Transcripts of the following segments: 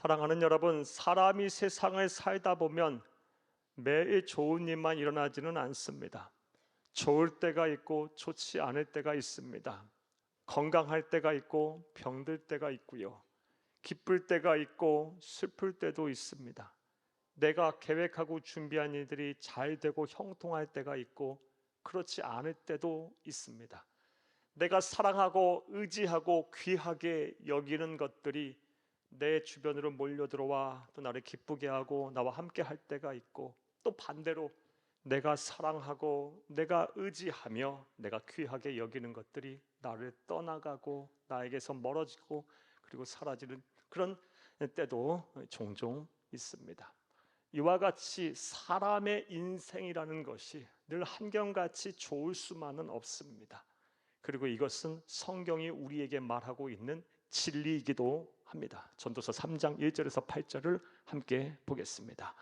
사랑하는 여러분, 사람이 세상을 살다 보면 매일 좋은 일만 일어나지는 않습니다. 좋을 때가 있고 좋지 않을 때가 있습니다. 건강할 때가 있고 병들 때가 있고요. 기쁠 때가 있고 슬플 때도 있습니다. 내가 계획하고 준비한 일들이 잘 되고 형통할 때가 있고 그렇지 않을 때도 있습니다. 내가 사랑하고 의지하고 귀하게 여기는 것들이 내 주변으로 몰려들어와 또 나를 기쁘게 하고 나와 함께 할 때가 있고, 또 반대로 내가 사랑하고 내가 의지하며 내가 귀하게 여기는 것들이 나를 떠나가고 나에게서 멀어지고 그리고 사라지는 그런 때도 종종 있습니다. 이와 같이 사람의 인생이라는 것이 늘 한결같이 좋을 수만은 없습니다. 그리고 이것은 성경이 우리에게 말하고 있는 진리이기도 합니다. 전도서 3장 1절에서 8절을 함께 보겠습니다.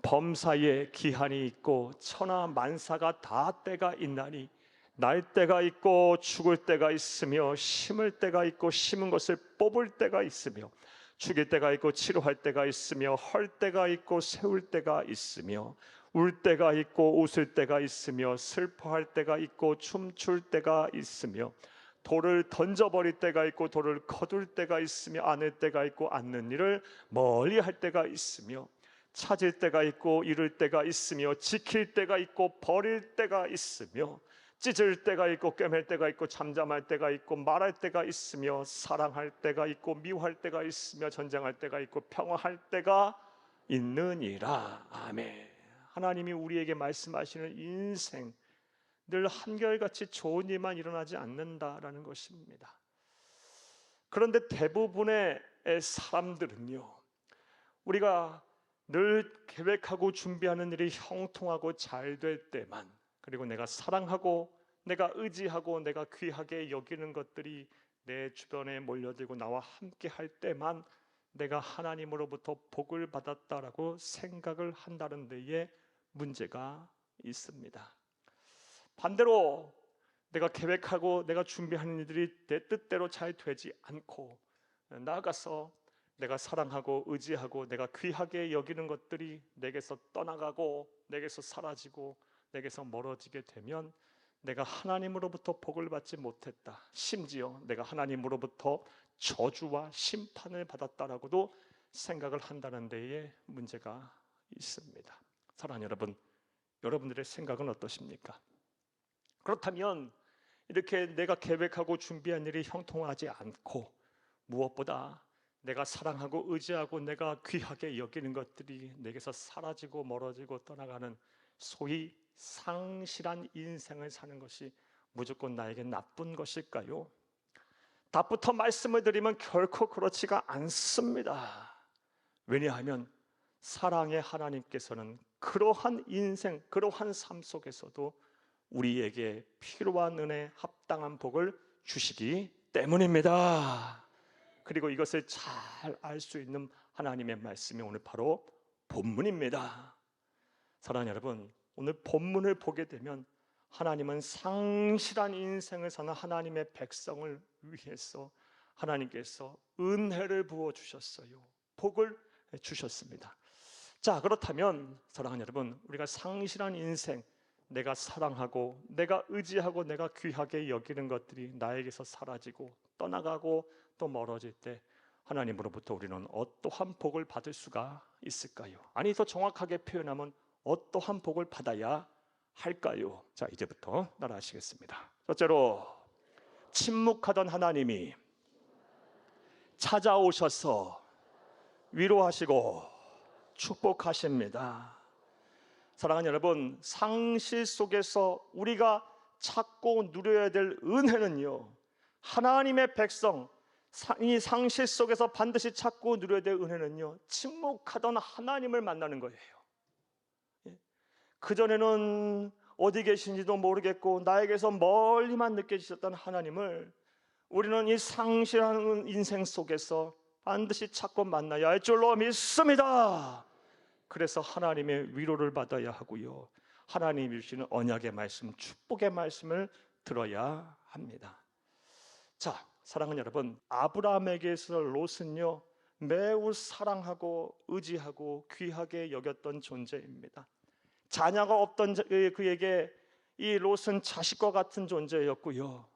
범사에 기한이 있고 천하 만사가 다 때가 있나니 날 때가 있고 죽을 때가 있으며 심을 때가 있고 심은 것을 뽑을 때가 있으며 죽일 때가 있고 치료할 때가 있으며 헐 때가 있고 세울 때가 있으며 울 때가 있고 웃을 때가 있으며 슬퍼할 때가 있고 춤출 때가 있으며 돌을 던져버릴 때가 있고 돌을 거둘 때가 있으며 안을 때가 있고 않는 일을 멀리 할 때가 있으며 찾을 때가 있고 잃을 때가 있으며 지킬 때가 있고 버릴 때가 있으며 찢을 때가 있고 꿰맬 때가 있고 잠잠할 때가 있고 말할 때가 있으며 사랑할 때가 있고 미워할 때가 있으며 전쟁할 때가 있고 평화할 때가 있느니라. 아멘. 하나님이 우리에게 말씀하시는 인생, 늘 한결같이 좋은 일만 일어나지 않는다라는 것입니다. 그런데 대부분의 사람들은요, 우리가 늘 계획하고 준비하는 일이 형통하고 잘 될 때만, 그리고 내가 사랑하고 내가 의지하고 내가 귀하게 여기는 것들이 내 주변에 몰려들고 나와 함께 할 때만 내가 하나님으로부터 복을 받았다라고 생각을 한다는 데에 문제가 있습니다. 반대로 내가 계획하고 내가 준비하는 일들이 내 뜻대로 잘 되지 않고 나아가서 내가 사랑하고 의지하고 내가 귀하게 여기는 것들이 내게서 떠나가고 내게서 사라지고 내게서 멀어지게 되면 내가 하나님으로부터 복을 받지 못했다, 심지어 내가 하나님으로부터 저주와 심판을 받았다라고도 생각을 한다는 데에 문제가 있습니다. 사랑하는 여러분, 여러분들의 생각은 어떠십니까? 그렇다면 이렇게 내가 계획하고 준비한 일이 형통하지 않고 무엇보다 내가 사랑하고 의지하고 내가 귀하게 여기는 것들이 내게서 사라지고 멀어지고 떠나가는 소위 상실한 인생을 사는 것이 무조건 나에게 나쁜 것일까요? 답부터 말씀을 드리면 결코 그렇지가 않습니다. 왜냐하면 사랑의 하나님께서는 그러한 인생, 그러한 삶 속에서도 우리에게 필요한 은혜, 합당한 복을 주시기 때문입니다. 그리고 이것을 잘 알 수 있는 하나님의 말씀이 오늘 바로 본문입니다. 사랑하는 여러분, 오늘 본문을 보게 되면 하나님은 상실한 인생을 사는 하나님의 백성을 위해서 하나님께서 은혜를 부어주셨어요. 복을 주셨습니다. 자, 그렇다면 사랑하는 여러분, 우리가 상실한 인생, 내가 사랑하고 내가 의지하고 내가 귀하게 여기는 것들이 나에게서 사라지고 떠나가고 또 멀어질 때 하나님으로부터 우리는 어떠한 복을 받을 수가 있을까요? 아니, 더 정확하게 표현하면 어떠한 복을 받아야 할까요? 자, 이제부터 따라하시겠습니다. 첫째로, 침묵하던 하나님이 찾아오셔서 위로하시고 축복하십니다. 사랑하는 여러분, 상실 속에서 우리가 찾고 누려야 될 은혜는요, 하나님의 백성, 이 상실 속에서 반드시 찾고 누려야 될 은혜는요, 침묵하던 하나님을 만나는 거예요. 그전에는 어디 계신지도 모르겠고 나에게서 멀리만 느껴지셨던 하나님을 우리는 이 상실한 인생 속에서 반드시 찾고 만나야 할 줄로 믿습니다. 그래서 하나님의 위로를 받아야 하고요, 하나님이 주시는 언약의 말씀, 축복의 말씀을 들어야 합니다. 자, 사랑하는 여러분, 아브라함에게서 롯은요, 매우 사랑하고 의지하고 귀하게 여겼던 존재입니다. 자녀가 없던 그에게 이 롯은 자식과 같은 존재였고요.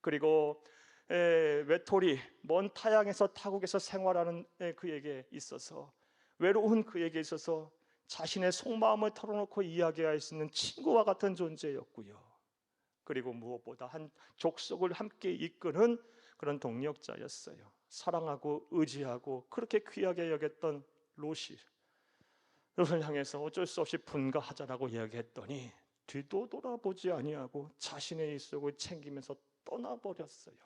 그리고 외톨이 먼 타향에서 타국에서 생활하는 그에게 있어서, 외로운 그에게 있어서 자신의 속마음을 털어놓고 이야기할 수 있는 친구와 같은 존재였고요. 그리고 무엇보다 한 족속을 함께 이끄는 그런 동력자였어요. 사랑하고 의지하고 그렇게 귀하게 여겼던 롯을 향해서 어쩔 수 없이 분가하자라고 이야기했더니 뒤도 돌아보지 아니하고 자신의 일속을 챙기면서 떠나버렸어요.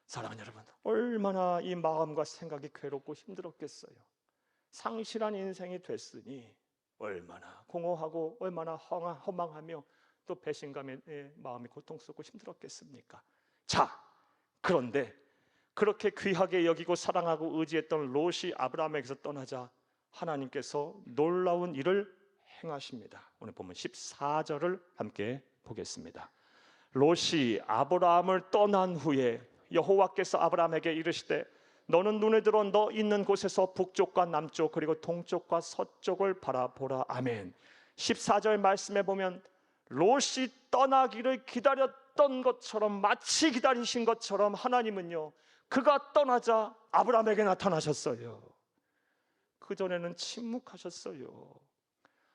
사랑하는 여러분, 얼마나 이 마음과 생각이 괴롭고 힘들었겠어요. 상실한 인생이 됐으니 얼마나 공허하고 얼마나 허망하며 또 배신감의 마음이 고통스럽고 힘들었겠습니까? 자, 그런데 그렇게 귀하게 여기고 사랑하고 의지했던 롯이 아브라함에게서 떠나자 하나님께서 놀라운 일을 행하십니다. 오늘 보면 14절을 함께 보겠습니다. 롯이 아브라함을 떠난 후에 여호와께서 아브라함에게 이르시되 너는 눈에 들어 너 있는 곳에서 북쪽과 남쪽 그리고 동쪽과 서쪽을 바라보라. 아멘. 14절 말씀에 보면 롯이 떠나기를 기다렸던 것처럼, 마치 기다리신 것처럼 하나님은요, 그가 떠나자 아브라함에게 나타나셨어요. 그전에는 침묵하셨어요.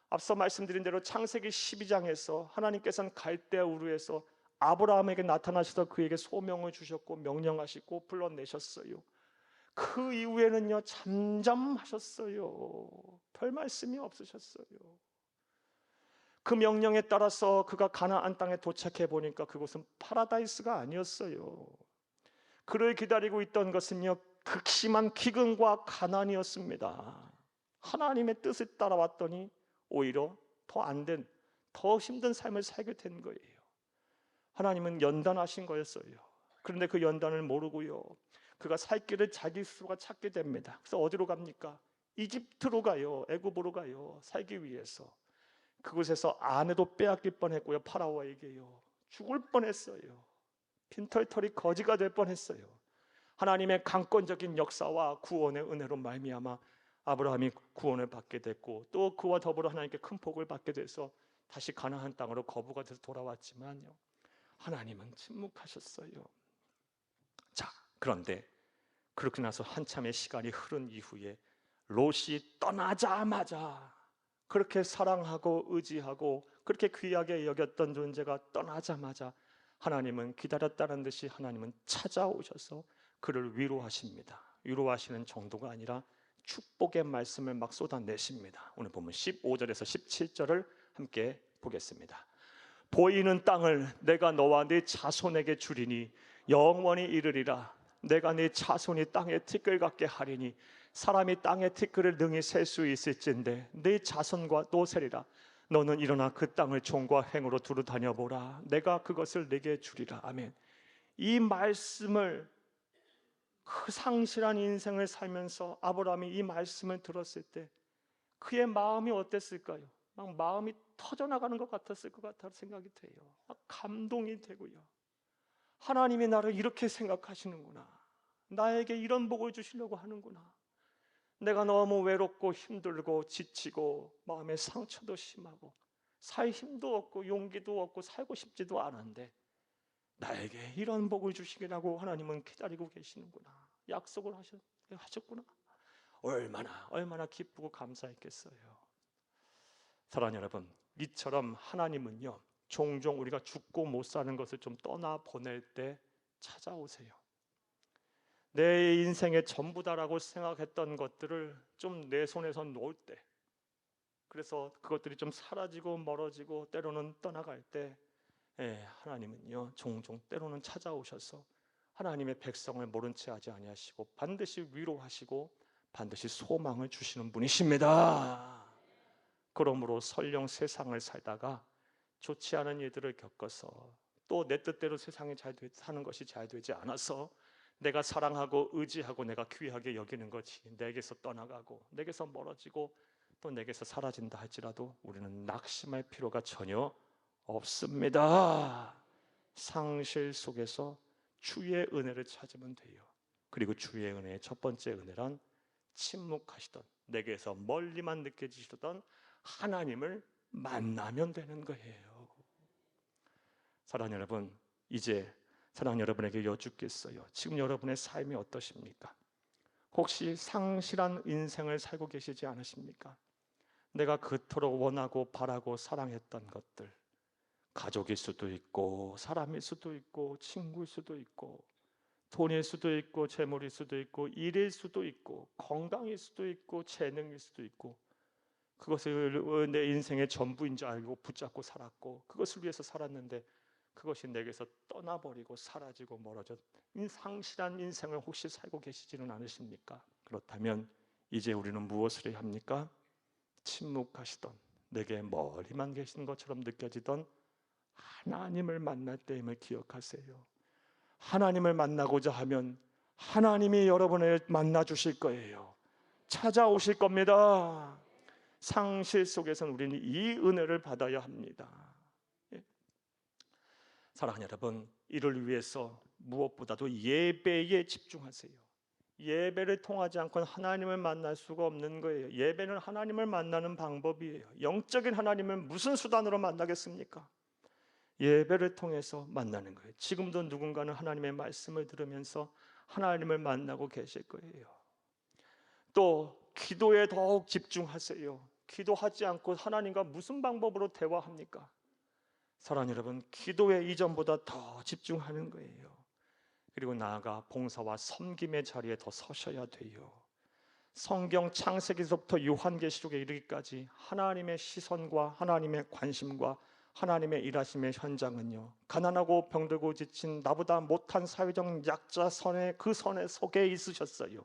앞서 말씀드린 대로 창세기 12장에서 하나님께서는 갈대아 우르에서 아브라함에게 나타나셔서 그에게 소명을 주셨고 명령하시고 불러내셨어요. 그 이후에는요, 잠잠하셨어요. 별 말씀이 없으셨어요. 그 명령에 따라서 그가 가나안 땅에 도착해 보니까 그곳은 파라다이스가 아니었어요. 그를 기다리고 있던 것은요, 극심한 기근과 가난이었습니다. 하나님의 뜻을 따라왔더니 오히려 더 안 된, 더 힘든 삶을 살게 된 거예요. 하나님은 연단하신 거였어요. 그런데 그 연단을 모르고요, 그가 살 길을 자기 스스로가 찾게 됩니다. 그래서 어디로 갑니까? 이집트로 가요. 애굽으로 가요. 살기 위해서. 그곳에서 아내도 빼앗길 뻔했고요, 파라오에게요. 죽을 뻔했어요. 빈털터리 거지가 될 뻔했어요. 하나님의 강권적인 역사와 구원의 은혜로 말미암아 아브라함이 구원을 받게 됐고, 또 그와 더불어 하나님께 큰 복을 받게 돼서 다시 가나안 땅으로 거부가 돼서 돌아왔지만요, 하나님은 침묵하셨어요. 자, 그런데 그렇게 나서 한참의 시간이 흐른 이후에 롯이 떠나자마자, 그렇게 사랑하고 의지하고 그렇게 귀하게 여겼던 존재가 떠나자마자 하나님은 기다렸다는 듯이 하나님은 찾아오셔서 그를 위로하십니다. 위로하시는 정도가 아니라 축복의 말씀을 막 쏟아내십니다. 오늘 보면 15절에서 17절을 함께 보겠습니다. 보이는 땅을 내가 너와 네 자손에게 주리니 영원히 이르리라. 내가 네 자손이 땅의 티끌 같게 하리니 사람이 땅의 티끌을 능히 셀 수 있을진데 네 자손과 또 세리라. 너는 일어나 그 땅을 종과 행으로 두루 다녀보라. 내가 그것을 네게 주리라. 아멘. 이 말씀을, 그 상실한 인생을 살면서 아브라함이 이 말씀을 들었을 때 그의 마음이 어땠을까요? 막 마음이 터져나가는 것 같았을 것 같아 생각이 돼요. 막 감동이 되고요. 하나님이 나를 이렇게 생각하시는구나. 나에게 이런 복을 주시려고 하는구나. 내가 너무 외롭고 힘들고 지치고 마음의 상처도 심하고 살 힘도 없고 용기도 없고 살고 싶지도 않은데 나에게 이런 복을 주시기라고 하나님은 기다리고 계시는구나. 약속을 하셨구나. 얼마나 기쁘고 감사했겠어요. 사랑하는 여러분, 이처럼 하나님은요, 종종 우리가 죽고 못 사는 것을 좀 떠나보낼 때 찾아오세요. 내 인생의 전부다라고 생각했던 것들을 좀 내 손에서 놓을 때, 그래서 그것들이 좀 사라지고 멀어지고 때로는 떠나갈 때, 하나님은요 종종 때로는 찾아오셔서 하나님의 백성을 모른 채 하지 아니하시고 반드시 위로하시고 반드시 소망을 주시는 분이십니다. 그러므로 설령 세상을 살다가 좋지 않은 일들을 겪어서 또 내 뜻대로 세상에 사는 것이 잘 되지 않아서 내가 사랑하고 의지하고 내가 귀하게 여기는 것이 내게서 떠나가고 내게서 멀어지고 또 내게서 사라진다 할지라도 우리는 낙심할 필요가 전혀 없습니다. 상실 속에서 주의 은혜를 찾으면 돼요. 그리고 주의 은혜의 첫 번째 은혜란 침묵하시던, 내게서 멀리만 느껴지시던 하나님을 만나면 되는 거예요. 사랑하는 여러분, 이제 사랑하는 여러분에게 여쭙겠어요. 지금 여러분의 삶이 어떠십니까? 혹시 상실한 인생을 살고 계시지 않으십니까? 내가 그토록 원하고 바라고 사랑했던 것들, 가족일 수도 있고 사람일 수도 있고 친구일 수도 있고 돈일 수도 있고 재물일 수도 있고 일일 수도 있고 건강일 수도 있고 재능일 수도 있고, 그것을 내 인생의 전부인 줄 알고 붙잡고 살았고 그것을 위해서 살았는데 그것이 내게서 떠나버리고 사라지고 멀어져 상실한 인생을 혹시 살고 계시지는 않으십니까? 그렇다면 이제 우리는 무엇을 해야 합니까? 침묵하시던, 내게 멀리만 계신 것처럼 느껴지던 하나님을 만날 때임을 기억하세요. 하나님을 만나고자 하면 하나님이 여러분을 만나 주실 거예요. 찾아오실 겁니다. 상실 속에서는 우리는 이 은혜를 받아야 합니다. 사랑하는 여러분, 이를 위해서 무엇보다도 예배에 집중하세요. 예배를 통하지 않고는 하나님을 만날 수가 없는 거예요. 예배는 하나님을 만나는 방법이에요. 영적인 하나님을 무슨 수단으로 만나겠습니까? 예배를 통해서 만나는 거예요. 지금도 누군가는 하나님의 말씀을 들으면서 하나님을 만나고 계실 거예요. 또 기도에 더욱 집중하세요. 기도하지 않고 하나님과 무슨 방법으로 대화합니까? 사랑하는 여러분, 기도에 이전보다 더 집중하는 거예요. 그리고 나아가 봉사와 섬김의 자리에 더 서셔야 돼요. 성경 창세기서부터 요한계시록에 이르기까지 하나님의 시선과 하나님의 관심과 하나님의 일하심의 현장은요, 가난하고 병들고 지친 나보다 못한 사회적 약자 그 선에 속에 있으셨어요.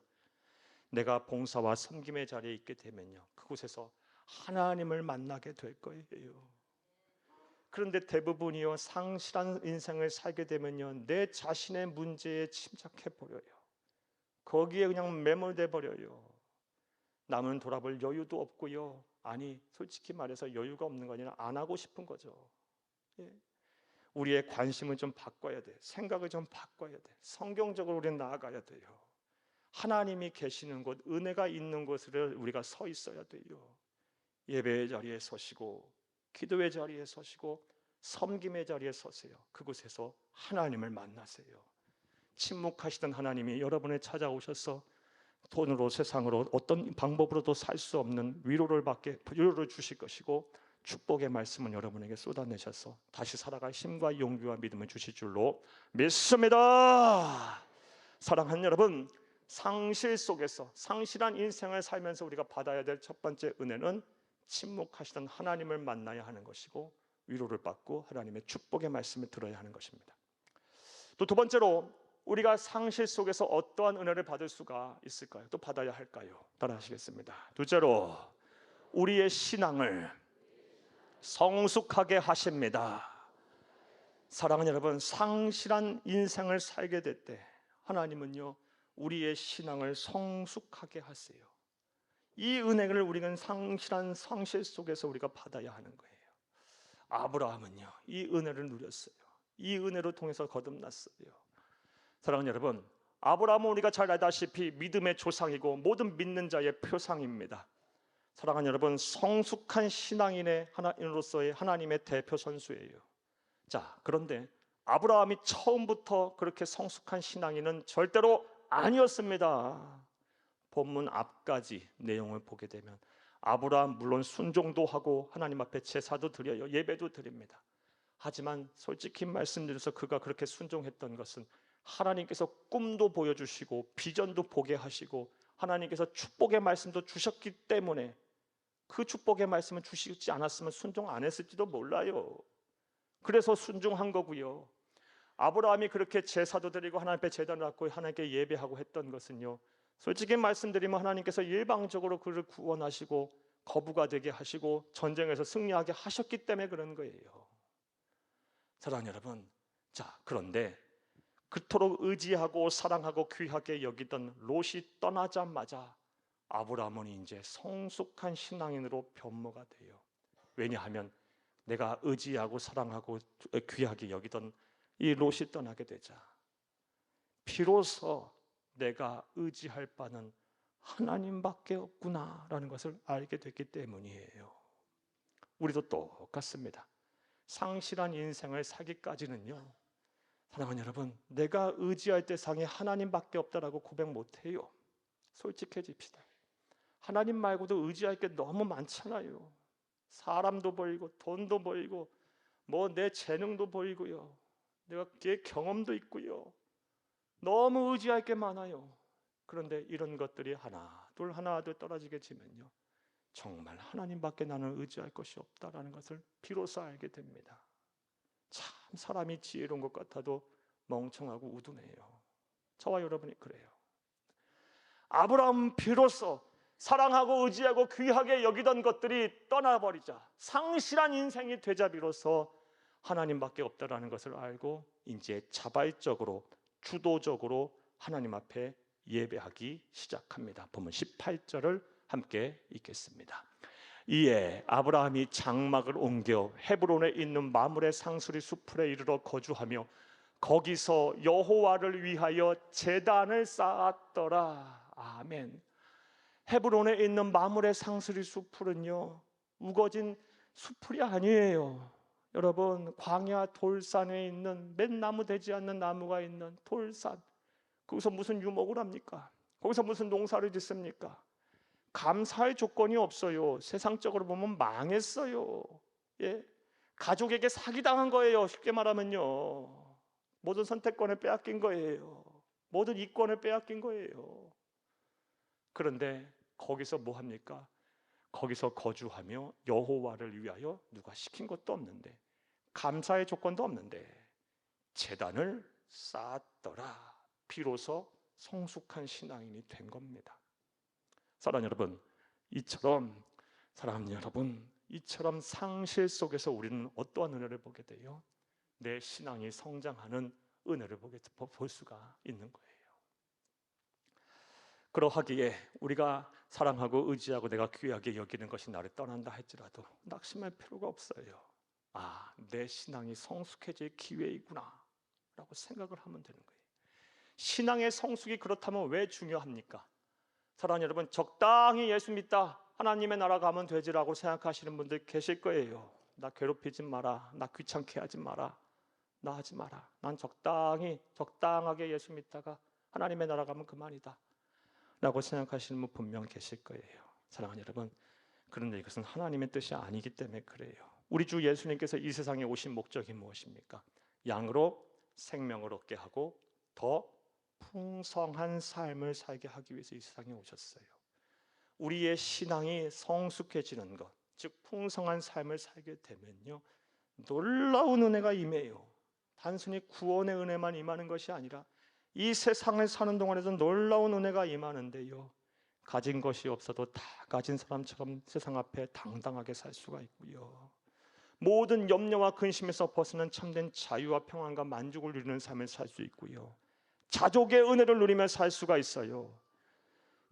내가 봉사와 섬김의 자리에 있게 되면요, 그곳에서 하나님을 만나게 될 거예요. 그런데 대부분이요, 상실한 인생을 살게 되면요, 내 자신의 문제에 침착해 버려요. 거기에 그냥 매몰돼 버려요. 남은 돌아볼 여유도 없고요. 아니, 솔직히 말해서 여유가 없는 거 아니라 안 하고 싶은 거죠. 예. 우리의 관심을 좀 바꿔야 돼. 생각을 좀 바꿔야 돼. 성경적으로 우리는 나아가야 돼요. 하나님이 계시는 곳, 은혜가 있는 곳을 우리가 서 있어야 돼요. 예배의 자리에 서시고 기도의 자리에 서시고 섬김의 자리에 서세요. 그곳에서 하나님을 만나세요. 침묵하시던 하나님이 여러분을 찾아오셔서 돈으로 세상으로 어떤 방법으로도 살 수 없는 위로를 주실 것이고 축복의 말씀은 여러분에게 쏟아내셔서 다시 살아갈 힘과 용기와 믿음을 주실 줄로 믿습니다. 사랑하는 여러분, 상실 속에서 상실한 인생을 살면서 우리가 받아야 될 첫 번째 은혜는 침묵하시던 하나님을 만나야 하는 것이고 위로를 받고 하나님의 축복의 말씀을 들어야 하는 것입니다. 또 두 번째로 우리가 상실 속에서 어떠한 은혜를 받을 수가 있을까요? 또 받아야 할까요? 따라 하시겠습니다. 둘째로 우리의 신앙을 성숙하게 하십니다. 사랑하는 여러분, 상실한 인생을 살게 될 때 하나님은요, 우리의 신앙을 성숙하게 하세요. 이 은혜를 우리는 상실 속에서 우리가 받아야 하는 거예요. 아브라함은요, 이 은혜를 누렸어요. 이 은혜를 통해서 거듭났어요. 사랑하는 여러분, 아브라함은 우리가 잘 알다시피 믿음의 조상이고 모든 믿는 자의 표상입니다. 사랑하는 여러분, 성숙한 신앙인의 하나님으로서의 하나님의 대표 선수예요. 자, 그런데 아브라함이 처음부터 그렇게 성숙한 신앙인은 절대로 아니었습니다. 본문 앞까지 내용을 보게 되면 아브라함 물론 순종도 하고 하나님 앞에 제사도 드려요. 예배도 드립니다. 하지만 솔직히 말씀드려서 그가 그렇게 순종했던 것은 하나님께서 꿈도 보여주시고 비전도 보게 하시고 하나님께서 축복의 말씀도 주셨기 때문에, 그 축복의 말씀을 주시지 않았으면 순종 안 했을지도 몰라요. 그래서 순종한 거고요. 아브라함이 그렇게 제사도 드리고 하나님 앞에 제단을 갖고 하나님께 예배하고 했던 것은요, 솔직히 말씀드리면 하나님께서 일방적으로 그를 구원하시고 거부가 되게 하시고 전쟁에서 승리하게 하셨기 때문에 그런 거예요. 사랑하는 여러분, 자, 그런데 그토록 의지하고 사랑하고 귀하게 여기던 롯이 떠나자마자 아브라함은 이제 성숙한 신앙인으로 변모가 돼요. 왜냐하면 내가 의지하고 사랑하고 귀하게 여기던 이 롯이 떠나게 되자 비로소 내가 의지할 바는 하나님밖에 없구나라는 것을 알게 됐기 때문이에요. 우리도 똑같습니다. 상실한 인생을 살기까지는요, 사랑하는 여러분, 내가 의지할 대상이 하나님밖에 없다라고 고백 못해요. 솔직해집시다. 하나님 말고도 의지할 게 너무 많잖아요. 사람도 보이고 돈도 보이고 뭐 내 재능도 보이고요, 내가 내 경험도 있고요, 너무 의지할 게 많아요. 그런데 이런 것들이 하나 둘 떨어지게 지면요, 정말 하나님밖에 나는 의지할 것이 없다라는 것을 비로소 알게 됩니다. 참 사람이 지혜로운 것 같아도 멍청하고 우둔해요. 저와 여러분이 그래요. 아브라함 비로소 사랑하고 의지하고 귀하게 여기던 것들이 떠나버리자 상실한 인생이 되자 비로소 하나님밖에 없다라는 것을 알고 이제 자발적으로 주도적으로 하나님 앞에 예배하기 시작합니다. 보면 18절을 함께 읽겠습니다. 이에 아브라함이 장막을 옮겨 헤브론에 있는 마므레 상수리 수풀에 이르러 거주하며 거기서 여호와를 위하여 제단을 쌓았더라. 아멘. 헤브론에 있는 마므레 상수리 수풀은요, 우거진 수풀이 아니에요. 여러분, 광야 돌산에 있는 맨나무 되지 않는 나무가 있는 돌산, 거기서 무슨 유목을 합니까? 거기서 무슨 농사를 짓습니까? 감사의 조건이 없어요. 세상적으로 보면 망했어요. 예? 가족에게 사기당한 거예요. 쉽게 말하면요, 모든 선택권을 빼앗긴 거예요. 모든 이권을 빼앗긴 거예요. 그런데 거기서 뭐 합니까? 거기서 거주하며 여호와를 위하여 누가 시킨 것도 없는데 감사의 조건도 없는데 제단을 쌓았더라. 비로소 성숙한 신앙인이 된 겁니다. 사랑하는 여러분, 이처럼 상실 속에서 우리는 어떠한 은혜를 보게 돼요? 내 신앙이 성장하는 은혜를 볼 수가 있는 거예요. 그러하기에 우리가 사랑하고 의지하고 내가 귀하게 여기는 것이 나를 떠난다 할지라도 낙심할 필요가 없어요. 아, 내 신앙이 성숙해질 기회이구나 라고 생각을 하면 되는 거예요. 신앙의 성숙이 그렇다면 왜 중요합니까? 사랑하는 여러분, 적당히 예수 믿다, 하나님의 나라 가면 되지라고 생각하시는 분들 계실 거예요. 나 괴롭히지 마라, 나 귀찮게 하지 마라, 나 하지 마라, 난 적당하게 예수 믿다가 하나님의 나라 가면 그만이다 라고 생각하시는 분 분명 계실 거예요. 사랑하는 여러분, 그런데 이것은 하나님의 뜻이 아니기 때문에 그래요. 우리 주 예수님께서 이 세상에 오신 목적이 무엇입니까? 양으로 생명을 얻게 하고 더 풍성한 삶을 살게 하기 위해서 이 세상에 오셨어요. 우리의 신앙이 성숙해지는 것, 즉 풍성한 삶을 살게 되면요, 놀라운 은혜가 임해요. 단순히 구원의 은혜만 임하는 것이 아니라 이 세상을 사는 동안에도 놀라운 은혜가 임하는데요, 가진 것이 없어도 다 가진 사람처럼 세상 앞에 당당하게 살 수가 있고요, 모든 염려와 근심에서 벗어난 참된 자유와 평안과 만족을 누리는 삶을 살 수 있고요, 자족의 은혜를 누리며 살 수가 있어요.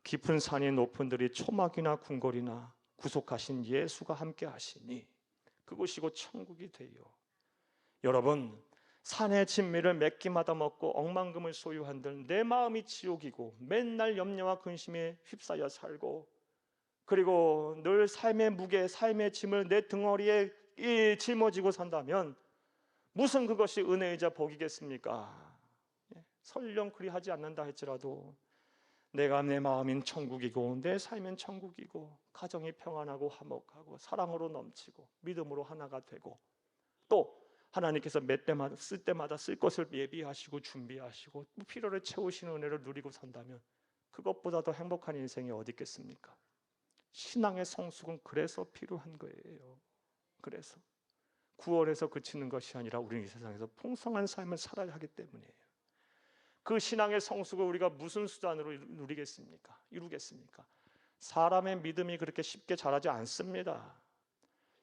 깊은 산이 높은 들이 초막이나 궁궐이나 구속하신 예수가 함께 하시니 그곳이 곧 천국이 돼요. 여러분, 산의 진미를 몇 끼마다 먹고 억만금을 소유한들 내 마음이 지옥이고 맨날 염려와 근심에 휩싸여 살고, 그리고 늘 삶의 무게, 삶의 짐을 내 등허리에 짊어지고 산다면 무슨 그것이 은혜이자 복이겠습니까? 설령 그리하지 않는다 할지라도 내가 내 마음인 천국이고 내 삶은 천국이고 가정이 평안하고 화목하고 사랑으로 넘치고 믿음으로 하나가 되고 또 하나님께서 쓸 때마다 쓸 것을 예비하시고 준비하시고 필요를 채우시는 은혜를 누리고 산다면 그것보다 더 행복한 인생이 어디 있겠습니까? 신앙의 성숙은 그래서 필요한 거예요. 그래서 구원에서 그치는 것이 아니라 우리는 이 세상에서 풍성한 삶을 살아야 하기 때문이에요. 그 신앙의 성숙을 우리가 무슨 수단으로 이루겠습니까? 사람의 믿음이 그렇게 쉽게 자라지 않습니다.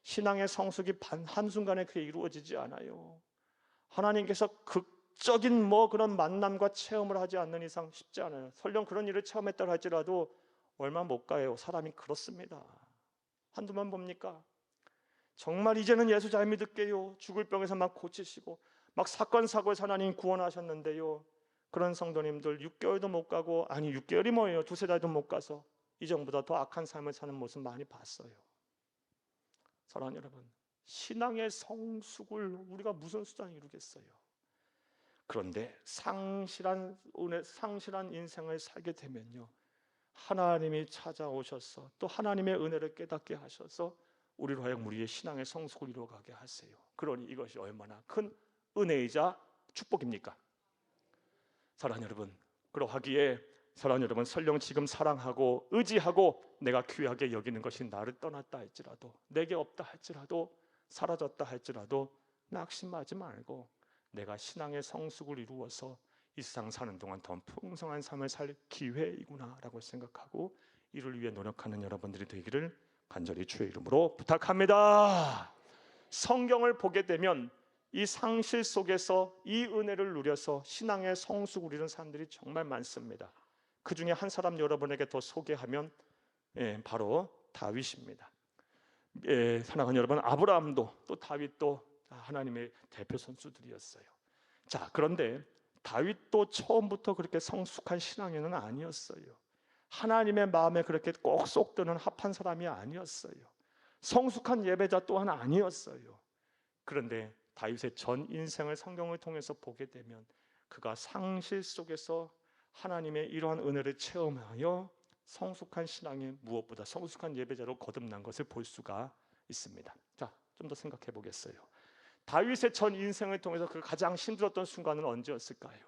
신앙의 성숙이 한순간에 그게 이루어지지 않아요. 하나님께서 극적인 그런 만남과 체험을 하지 않는 이상 쉽지 않아요. 설령 그런 일을 체험했다 할지라도 얼마 못 가요. 사람이 그렇습니다. 한두 번 봅니까? 정말 이제는 예수 잘 믿을게요. 죽을 병에서 막 고치시고 막 사건 사고에서 하나님 구원하셨는데요, 그런 성도님들 6개월도 못 가고, 아니 6개월이 뭐예요? 두세 달도 못 가서 이전보다 더 악한 삶을 사는 모습 많이 봤어요. 사랑하는 여러분, 신앙의 성숙을 우리가 무슨 수단이 이루겠어요? 그런데 상실한 은혜, 상실한 인생을 살게 되면요, 하나님이 찾아오셔서 또 하나님의 은혜를 깨닫게 하셔서 우리로 하여금 우리의 신앙의 성숙을 이루어가게 하세요. 그러니 이것이 얼마나 큰 은혜이자 축복입니까? 사랑하는 여러분, 그러하기에 사랑하는 여러분, 설령 지금 사랑하고 의지하고 내가 귀하게 여기는 것이 나를 떠났다 할지라도, 내게 없다 할지라도, 사라졌다 할지라도 낙심하지 말고 내가 신앙의 성숙을 이루어서 이 세상 사는 동안 더 풍성한 삶을 살 기회이구나 라고 생각하고 이를 위해 노력하는 여러분들이 되기를 간절히 주의 이름으로 부탁합니다. 성경을 보게 되면 이 상실 속에서 이 은혜를 누려서 신앙의 성숙을 이룬 사람들이 정말 많습니다. 그 중에 한 사람 여러분에게 더 소개하면 바로 다윗입니다. 사랑하는 여러분, 아브라함도 또 다윗도 하나님의 대표 선수들이었어요. 자, 그런데 다윗도 처음부터 그렇게 성숙한 신앙인은 아니었어요. 하나님의 마음에 그렇게 꼭 쏙 드는 합한 사람이 아니었어요. 성숙한 예배자 또한 아니었어요. 그런데 다윗의 전 인생을 성경을 통해서 보게 되면 그가 상실 속에서 하나님의 이러한 은혜를 체험하여 성숙한 신앙이 무엇보다 성숙한 예배자로 거듭난 것을 볼 수가 있습니다. 자, 좀 더 생각해 보겠어요. 다윗의 전 인생을 통해서 그 가장 힘들었던 순간은 언제였을까요?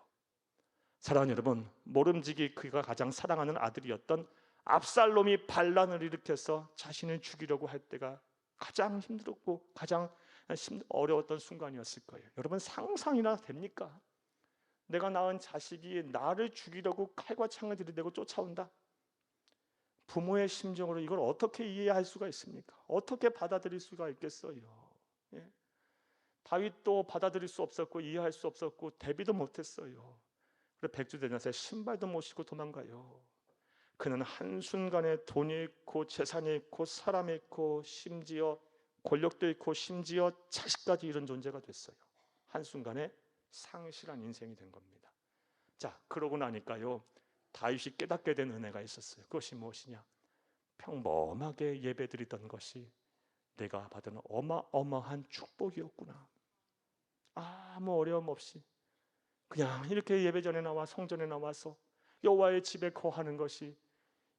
사랑하는 여러분, 모름지기 그가 가장 사랑하는 아들이었던 압살롬이 반란을 일으켜서 자신을 죽이려고 할 때가 가장 힘들었고 가장 어려웠던 순간이었을 거예요. 여러분, 상상이나 됩니까? 내가 낳은 자식이 나를 죽이려고 칼과 창을 들이대고 쫓아온다. 부모의 심정으로 이걸 어떻게 이해할 수가 있습니까? 어떻게 받아들일 수가 있겠어요? 예? 다윗도 받아들일 수 없었고 이해할 수 없었고 대비도 못했어요. 그래서 백주대낮에 신발도 못 신고 도망가요. 그는 한순간에 돈이 있고 재산이 있고 사람이 있고 심지어 권력도 있고 심지어 자식까지 이런 존재가 됐어요. 한순간에 상실한 인생이 된 겁니다. 자, 그러고 나니까요, 다윗이 깨닫게 된 은혜가 있었어요. 그것이 무엇이냐? 평범하게 예배드리던 것이 내가 받은 어마어마한 축복이었구나. 아무 어려움 없이 그냥 이렇게 예배전에 나와 성전에 나와서 여호와의 집에 거하는 것이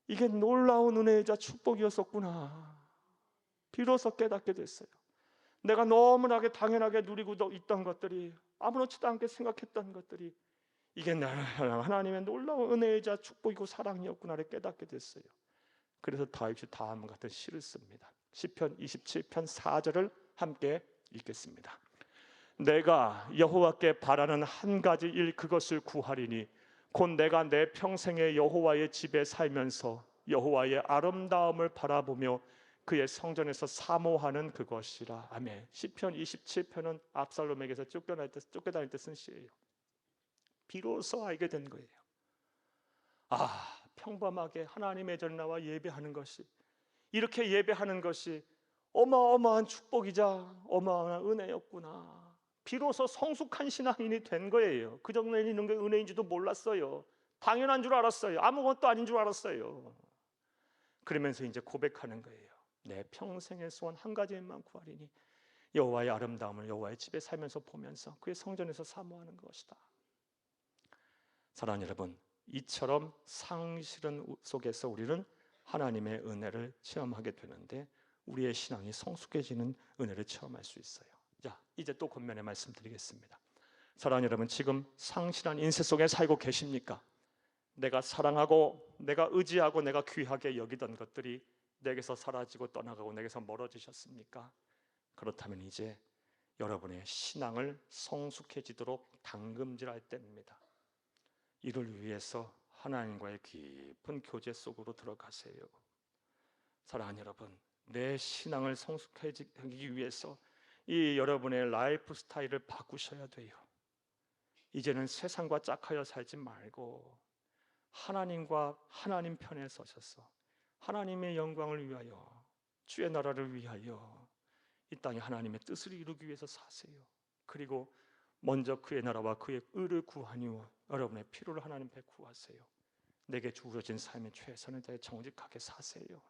이게 놀라운 은혜이자 축복이었었구나. 비로소 깨닫게 됐어요. 내가 너무나게 당연하게 누리고 있던 것들이, 아무렇지도 않게 생각했던 것들이 이게 하나님의 놀라운 은혜이자 축복이고 사랑이었구나를 깨닫게 됐어요. 그래서 다윗이 다음과 같은 시를 씁니다. 시편 27편 4절을 함께 읽겠습니다. 내가 여호와께 바라는 한 가지 일, 그것을 구하리니 곧 내가 내 평생에 여호와의 집에 살면서 여호와의 아름다움을 바라보며 그의 성전에서 사모하는 그것이라. 아멘. 시편 27편은 압살롬에게서 쫓겨다닐 때 쓴 시예요. 비로소 알게 된 거예요. 아, 평범하게 하나님의 전에 나와 예배하는 것이, 이렇게 예배하는 것이 어마어마한 축복이자 어마어마한 은혜였구나. 비로소 성숙한 신앙인이 된 거예요. 그전에는 이런 게 은혜인지도 몰랐어요. 당연한 줄 알았어요. 아무것도 아닌 줄 알았어요. 그러면서 이제 고백하는 거예요. 내 평생의 소원 한 가지만 구하리니 여호와의 아름다움을 여호와의 집에 살면서 보면서 그의 성전에서 사모하는 것이다. 사랑하는 여러분, 이처럼 상실은 속에서 우리는 하나님의 은혜를 체험하게 되는데 우리의 신앙이 성숙해지는 은혜를 체험할 수 있어요. 자, 이제 또 권면의 말씀드리겠습니다. 사랑하는 여러분, 지금 상실한 인생 속에 살고 계십니까? 내가 사랑하고 내가 의지하고 내가 귀하게 여기던 것들이 내게서 사라지고 떠나가고 내게서 멀어지셨습니까? 그렇다면 이제 여러분의 신앙을 성숙해지도록 당금질할 때입니다. 이를 위해서 하나님과의 깊은 교제 속으로 들어가세요. 사랑하는 여러분, 내 신앙을 성숙해지기 위해서 이 여러분의 라이프 스타일을 바꾸셔야 돼요. 이제는 세상과 짝하여 살지 말고 하나님과 하나님 편에 서셔서 하나님의 영광을 위하여, 주의 나라를 위하여 이 땅에 하나님의 뜻을 이루기 위해서 사세요. 그리고 먼저 그의 나라와 그의 의를 구하니와 여러분의 필요를 하나님께 구하세요. 내게 주어진 삶의 최선을 다해 정직하게 사세요.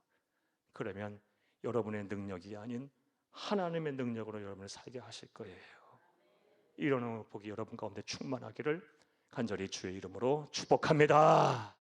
그러면 여러분의 능력이 아닌 하나님의 능력으로 여러분을 살게 하실 거예요. 이런 복이 여러분 가운데 충만하기를 간절히 주의 이름으로 축복합니다.